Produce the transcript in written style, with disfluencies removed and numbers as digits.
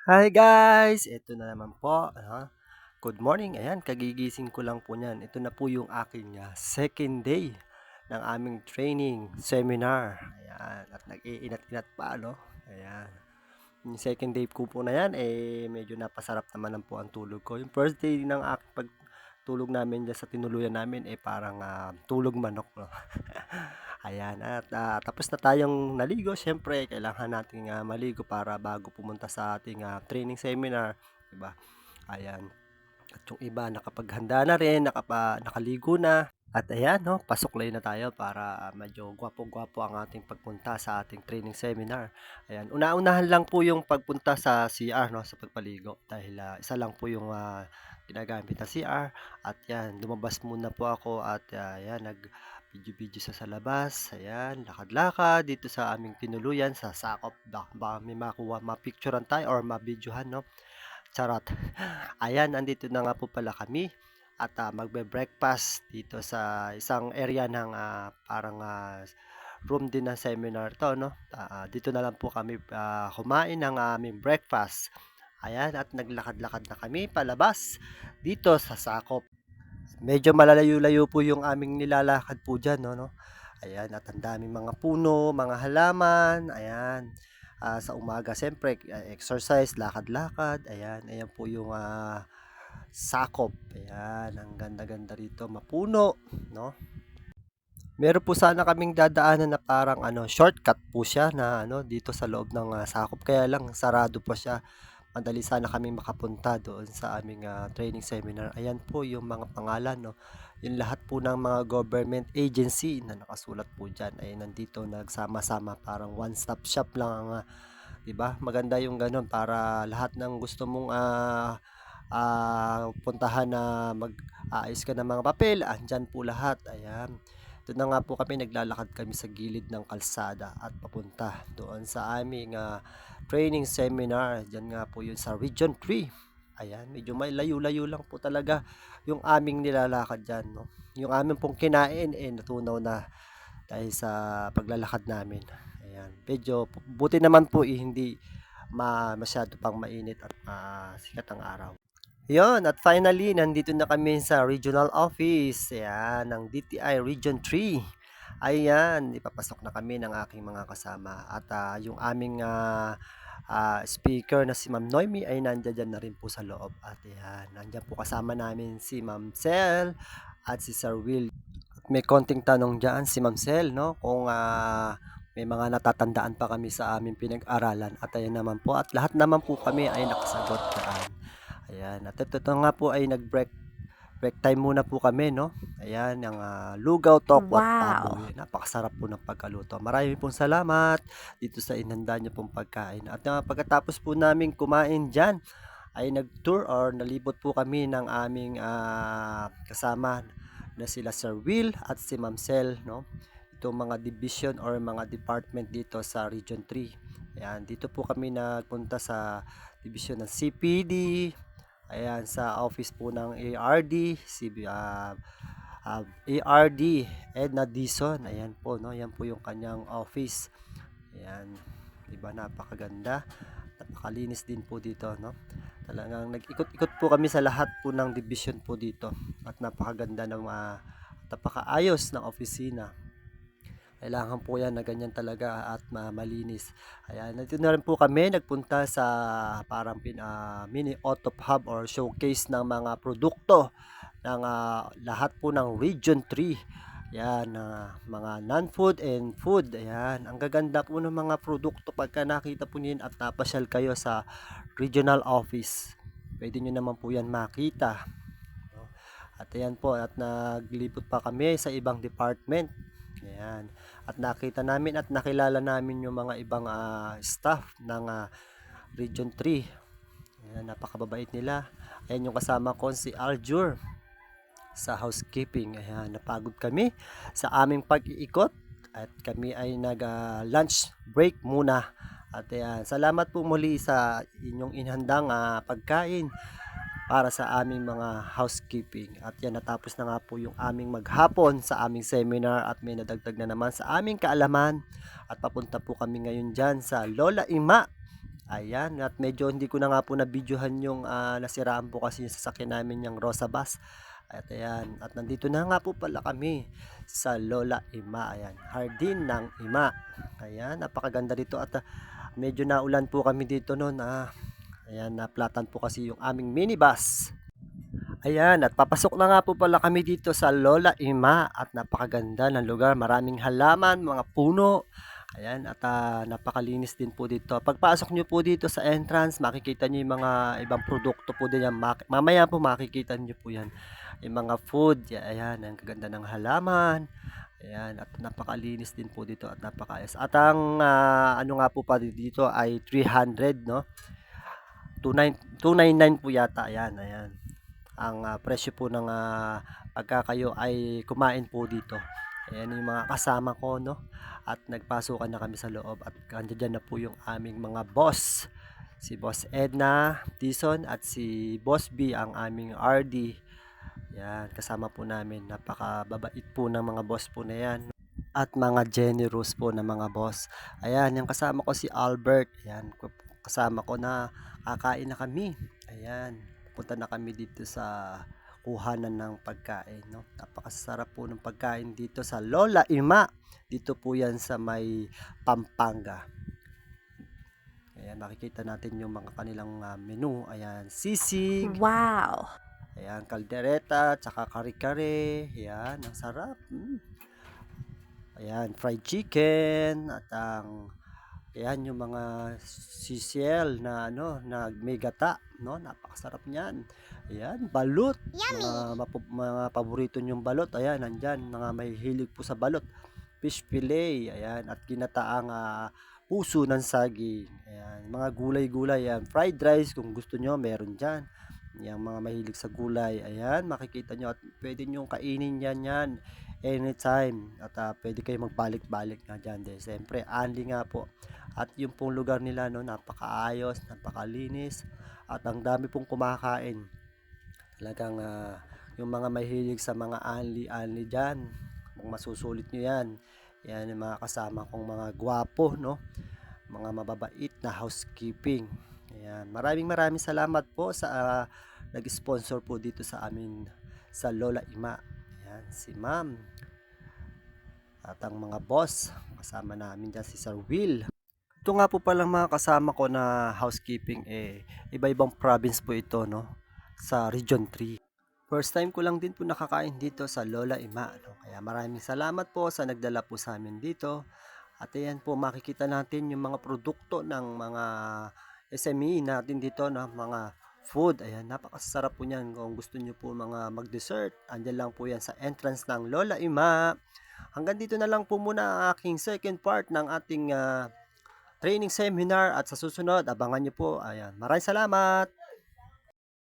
Hi guys! Ito na naman po. Good morning. Ayan, kagigising ko lang po niyan. Ito na po yung aking second day ng aming training seminar. Ayan, at nag-iinat-inat pa, no? Ayan. Yung second day ko po na yan, medyo napasarap naman po ang tulog ko. Yung first day ng aking pagtulog namin dyan sa tinuluyan namin, parang tulog manok, no? Ayan, at tapos na tayong naligo. Siyempre, kailangan nating maligo para bago pumunta sa ating training seminar, 'di ba? Ayan. At yung iba nakapaghanda na rin, nakaligo na. At ayan, no, pasuklay na tayo para medyo gwapo-gwapo ang ating pagpunta sa ating training seminar. Ayan, una-unahan lang po yung pagpunta sa CR, no, sa pagpaligo dahil isa lang po yung ginagamit na CR. At yan, lumabas muna po ako at yan, nag-video-video sa labas. Ayan, lakad-lakad dito sa aming tinuluyan sa sakop. Ba may makuha, mapicturean tayo or mabidyohan, no? Charot. Ayan, andito na nga po pala kami at magbe-breakfast dito sa isang area ng parang room din ng seminar 'to, 'no. Dito na lang po kami kumain ng aming breakfast. Ayan, at naglakad-lakad na kami palabas dito sa sakop. Medyo malalayo-layo po yung aming nilalakad po diyan, 'no. Ayan, at ang daming mga puno, mga halaman, ayan. Sa umaga siyempre exercise, lakad-lakad, ayan. Ayan po yung sakop. Ayan, ang ganda-ganda rito, mapuno, 'no. Meron po sana kaming dadaanan na parang shortcut po siya na dito sa loob ng sakop, kaya lang sarado pa siya. Madali sana kaming makapunta doon sa aming training seminar. Ayan po yung mga pangalan, 'no. Yung lahat po ng mga government agency na nakasulat po diyan ay nandito nagsama-sama, parang one stop shop lang ang 'di ba? Maganda yung gano'n para lahat ng gusto mong puntahan na mag-aayos ka ng mga papel, andyan po lahat, ayan. Doon na nga po kami, naglalakad kami sa gilid ng kalsada at papunta doon sa aming training seminar. Diyan nga po yun sa Region 3. Ayan, medyo may layo-layo lang po talaga yung aming nilalakad diyan, no. Yung aming pong kinain natunaw na dahil sa paglalakad namin. Ayan, medyo buti naman po hindi masyado pang mainit at sikat ang araw. Yon, at finally nandito na kami sa regional office, ayan, ng DTI Region 3. Ayan, ipapasok na kami ng aking mga kasama at yung aming speaker na si Ma'am Noemi ay nandiyan na rin po sa loob. At ayan, nandiyan po kasama namin si Ma'am Sel at si Sir Will. At may konting tanong diyan si Ma'am Sel, no, kung may mga natatandaan pa kami sa aming pinag-aralan. At ayan naman po, at lahat naman po kami ay nakasagot dyan. Ayan, at ito nga po ay break time muna po kami, no. Ayan, ang lugaw, tokwa at Wow! baboy. Napakasarap po ng pagkaluto. Marami pong salamat dito sa inanda niyo pong pagkain. At pagkatapos po namin kumain diyan, ay nag-tour or nalibot po kami ng aming kasama na sila Sir Will at si Ma'am Sel, no. Itong mga division or mga department dito sa Region 3. Ayan, dito po kami nagpunta sa division ng CPD, ayan, sa office po ng ARD, ARD, Edna Dison, ayan po, no, yan po yung kanyang office. Ayan, diba, napakaganda, napakalinis din po dito, no. Talagang nag-ikot-ikot po kami sa lahat po ng division po dito at napakaganda ng napakaayos ng opisina. Kailangan po yan na ganyan talaga at malinis. Ayan, nandito na rin po kami nagpunta sa parang mini auto hub or showcase ng mga produkto ng lahat po ng Region 3. Yan, mga non-food and food. Ayan, ang gaganda po ng mga produkto pagka nakita po niyo at napasyal kayo sa regional office. Pwede nyo naman po yan makita, no? At ayan po, at naglibot pa kami sa ibang department. Ayan. At nakita namin at nakilala namin yung mga ibang staff ng Region 3. Ayan, napakababait nila. Ayan yung kasama ko, si Aljur sa housekeeping. Ayan, napagod kami sa aming pag-iikot at kami ay nag-lunch break muna. At ayan, salamat po muli sa inyong inhandang pagkain para sa aming mga housekeeping. At yan, natapos na nga po yung aming maghapon sa aming seminar at may nadagdag na naman sa aming kaalaman. At papunta po kami ngayon dyan sa Lola Ima. Ayan, at medyo hindi ko na nga po na-videohan yung nasiraan po kasi yung sasakyan namin yung Rosa Bus. At ayan, at nandito na nga po pala kami sa Lola Ima. Ayan, Hardin ng Ima. Ayan, napakaganda dito at medyo naulan po kami dito noon. Ayan, naplatan po kasi yung aming minibus. Ayan, at papasok na nga po pala kami dito sa Lola Ima at napakaganda ng lugar. Maraming halaman, mga puno. Ayan, at napakalinis din po dito. Pagpasok nyo po dito sa entrance, makikita nyo yung mga ibang produkto po din yan. Mamaya po makikita nyo po yan. Yung mga food, ayan, ang gaganda ng halaman. Ayan, at napakalinis din po dito at napakayos. At ang ano nga po pa dito ay 300, no? 299 po yata. Ayan, ayan ang presyo po ng pagka kayo ay kumain po dito. Ayan yung mga kasama ko, no? At nagpasukan na kami sa loob at nandiyan na po yung aming mga boss. Si Boss Edna Dison at si Boss B, ang aming RD. Yan, kasama po namin. Napakababait po ng mga boss po na yan. At mga generous po na mga boss. Ayan, yung kasama ko si Albert. Ayan, kasama ko na kakain na kami. Ayan, punta na kami dito sa kuhanan ng pagkain, no? Napakasarap po ng pagkain dito sa Lola Ima. Dito po yan sa may Pampanga. Ayan, makikita natin yung mga kanilang menu. Ayan, sisig. Wow! Ayan, kaldereta, tsaka kare-kare. Ayan, ang sarap. Ayan, fried chicken. At ayan yung mga sisiel na ano, na may gata, no? Napakasarap niyan. Ayan, balut. Mga paborito niyong balot. Ayan, nandyan. Mga may hilig po sa balot. Fish fillet. Ayan, at ginataang puso ng saging. Ayan, mga gulay-gulay. Ayan, fried rice kung gusto niyo, meron diyan. Yung mga mahilig sa gulay. Ayan, makikita niyo at pwede niyo kainin yan anytime. At pwede kayo magbalik-balik nga dyan. Siyempre, only nga po. At yung pong lugar nila, no, napakaayos, napakalinis, at ang dami pong kumakain. Talagang yung mga mahilig sa mga anli dyan, kung masusulit nyo yan. Yan yung mga kasama kong mga gwapo, no? Mga mababait na housekeeping. Ayan. Maraming salamat po sa nag-sponsor po dito sa amin sa Lola Ima. Ayan, si Ma'am. At ang mga boss, kasama namin dyan si Sir Will. Ito nga po palang mga kasama ko na housekeeping, iba-ibang province po ito, no? Sa Region 3. First time ko lang din po nakakain dito sa Lola Ima, no? Kaya maraming salamat po sa nagdala po sa amin dito. At ayan po, makikita natin yung mga produkto ng mga SME natin dito, no? Mga food. Ayan, napakasarap po niyan. Kung gusto niyo po mga mag-dessert, andyan lang po yan sa entrance ng Lola Ima. Hanggang dito na lang po muna ang aking second part ng ating training seminar, at sa susunod, abangan nyo po. Ayan, maraming salamat!